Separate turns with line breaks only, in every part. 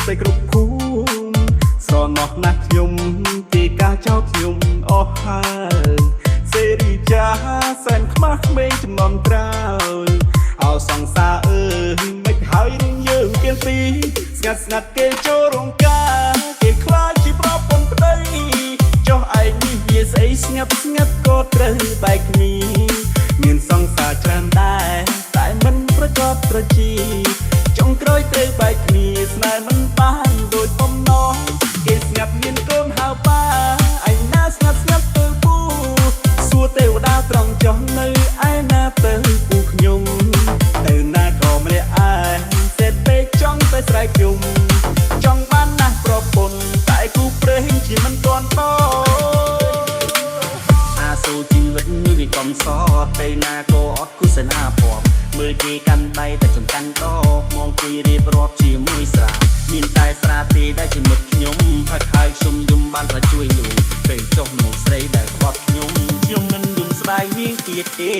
ទៅគ្រប់ភូមិស្រណោះណាស់ខ្ញុំពីការចោលខ្ញុំអស់ហើយសេរីចាសែនខ្មាស់ក្មេងចំនួនក្រោយអោសង្សារអើយមិនហើយនឹងយើងគៀនពីស្ងាត់ស្ងាត់គេចូលរោងការគេខ្លាចជាប្រពន្ធប្តីចុះឯងនេះវាស្អីស្ងាត់ស្ងាត់ក៏ត្រូវបែកគ្នាមានសង្សារច្រើនដែរតែមិនប្រកបប្រជាចុងក្រោយត្រូវបែកគ្នាស្នេហ៍មិនបានដូចបំណងគេស្ងាត់មានកូនហៅប៉ាឯណាស្ងាត់ស្ងាត់ទៅពូសួរទេវតាត្រង់ចុះនៅឯណាទៅពូខ្ញុំទៅណាក៏ម្នាក់ឯងសេតពេកចង់ទៅស្រែកខ្ញុំចង់បានណាស់ប្រពន្ធតែគូព្រេងជាមិនទាន់តអាសូរជីវិតនេះវាកំសត់ពេលណាក៏អត់គូសនាពពមើលគេកាន់ដៃតែចំកាន់តមកគួយរៀបរាប់ជាមួយស្រាមានតែស្រាទេដែលជាមិត្តខ្ញុំផឹកហើយខ្ញុំយំបានថាជួយញូពេលចុះមកស្រីដែលក្បត់ខ្ញុំមិនយំស្ដាយនាងទៀតទេ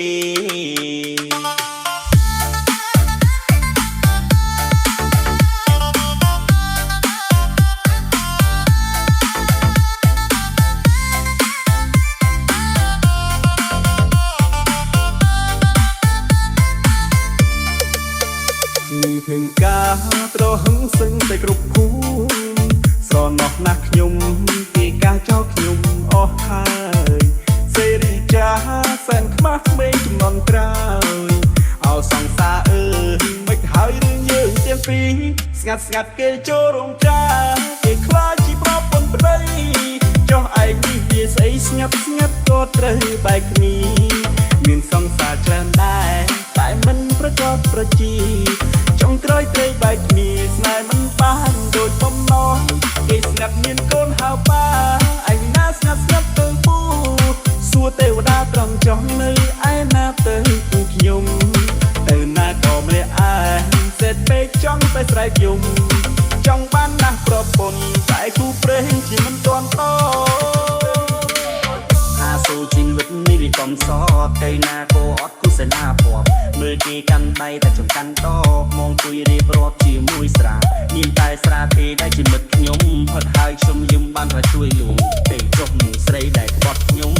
នេះឃើញការត្រហឹងសឹងទៅគ្រប់ភូមិស្រណោះណាស់ខ្ញុំពីការចោលខ្ញុំអស់ហើយសេរីចាសែនខ្មាស់ក្មេងចំនួនក្រោយអោសង្សារអើយមិនហើយរឿងយើងទាំងពីរស្ងាត់ស្ងាត់គេចូលរោងការគេខ្លាចជាប្រពន្ធប្តីចុះឯងនេះវាស្អីស្ងាត់ស្ងាត់ក៏ត្រូវបែកគ្នាមានសង្សារច្រើនដែរតែមិនប្រកបប្រជាចុងក្រោយត្រូវបែកគ្នាស្នេហ៍មិនបានដូចបំណងគេស្ងាត់មានកូនហៅប៉ាឯណាស្ងាត់ស្ងាត់ទៅពូសួរទេវតាត្រង់ចុះនៅឯណាទៅពូខ្ញុំទៅណាក៏ម្នាក់ឯងសេតពេកចង់ទៅស្រែកខ្ញុំចង់បានណាស់ប្រពន្ធតែគូព្រេងជាមិនទាន់តអាសូរជីវិតនេះវាកំសត់ទៅណាក៏អត់គូសនាពពមើលគេកាន់ដៃតែចំកាន់តមកជួយរៀបរាប់ជាមួយស្រាមានតែស្រាទេដែលជាមិត្តខ្ញុំផឹកហើយខ្ញុំយំបានថាជួយលួងពេលចុះនឹងស្រីដែលក្បត់ខ្ញុំ